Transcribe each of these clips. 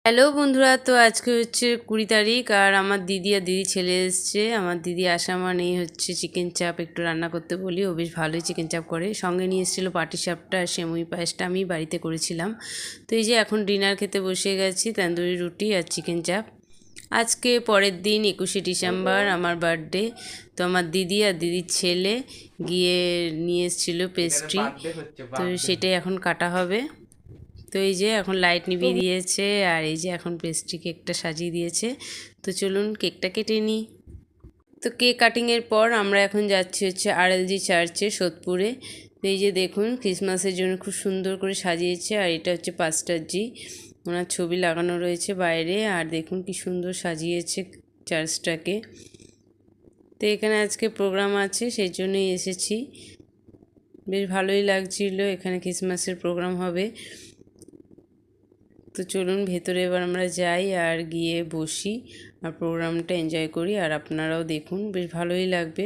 Hello বন্ধুরা, তো আজকে হচ্ছে 20 তারিখ আর আমার দিদি আর দিদি ছেলে এসছে। আমার দিদি আসা মানেই হচ্ছে চিকেন চাপ একটু রান্না করতে বলি, ও বেশ ভালোই চিকেন চাপ করে। সঙ্গে নিয়ে এসেছিলো পাটিসাপটা আর সেমুই পায়েসটা আমি বাড়িতে করেছিলাম। তো এই যে এখন ডিনার খেতে বসে গেছি, তন্দুরি রুটি আর চিকেন চাপ। আজকে পরের দিন 21শে ডিসেম্বর আমার বার্থডে। তো আমার দিদি আর দিদির ছেলে গিয়ে নিয়ে এসেছিলো পেস্ট্রি, তো সেটাই এখন কাটা হবে। তো এই যে এখন লাইট নিভিয়ে দিয়েছে আর এই যে এখন পেস্ট্রি কেকটা সাজিয়ে দিয়েছে। তো চলুন কেকটা কেটে নিই। তো কেক কাটিংয়ের পর আমরা এখন যাচ্ছি হচ্ছে RLG চার্চে সোদপুরে। তো এই যে দেখুন ক্রিসমাসের জন্য খুব সুন্দর করে সাজিয়েছে আর এটা হচ্ছে পাস্টার জি, ওনার ছবি লাগানো রয়েছে বাইরে। আর দেখুন কি সুন্দর সাজিয়েছে চার্চটাকে। তো এখানে আজকে প্রোগ্রাম আছে, সেই জন্যই এসেছি। বেশ ভালোই লাগছিল, এখানে ক্রিসমাসের প্রোগ্রাম হবে। তো চলুন ভেতরে এবার আমরা যাই আর গিয়ে বসি আর প্রোগ্রামটা এনজয় করি, আর আপনারাও দেখুন, বেশ ভালোই লাগবে।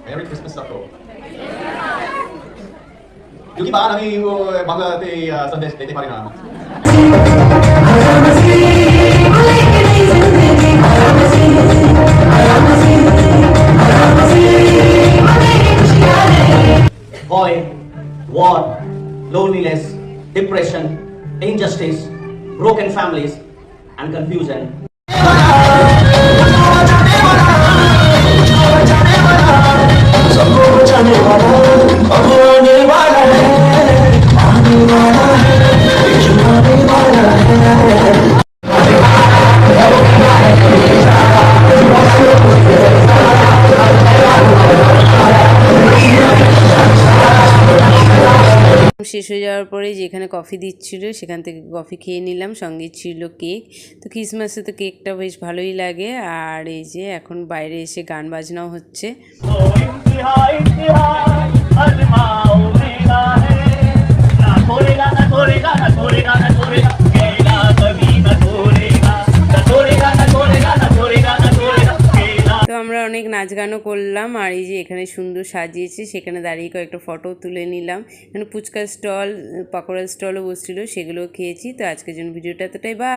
Merry Christmas ako. Yung iba, bago Sunday, dito pa rin na. Oil, war, loneliness, depression, injustice, broken families, and confusion. শেষ হয়ে যাওয়ার পরে যেখানে কফি দিচ্ছিল সেখান থেকে কফি খেয়ে নিলাম, সঙ্গে ছিল কেক। তো ক্রিসমাসে তো কেকটা বেশ ভালোই লাগে। আর এই যে এখন বাইরে এসে গান বাজনাও হচ্ছে। তো আমরা অনেক নাচ গানও করলাম আর এই যে এখানে সুন্দর সাজিয়েছে, সেখানে দাঁড়িয়ে কয়েকটা ফটো তুলে নিলাম। এখানে ফুচকার স্টল, পাকোড়ার স্টলও বসছিল, সেগুলোও খেয়েছি। তো আজকের জন্য ভিডিওটা এতটাই। বা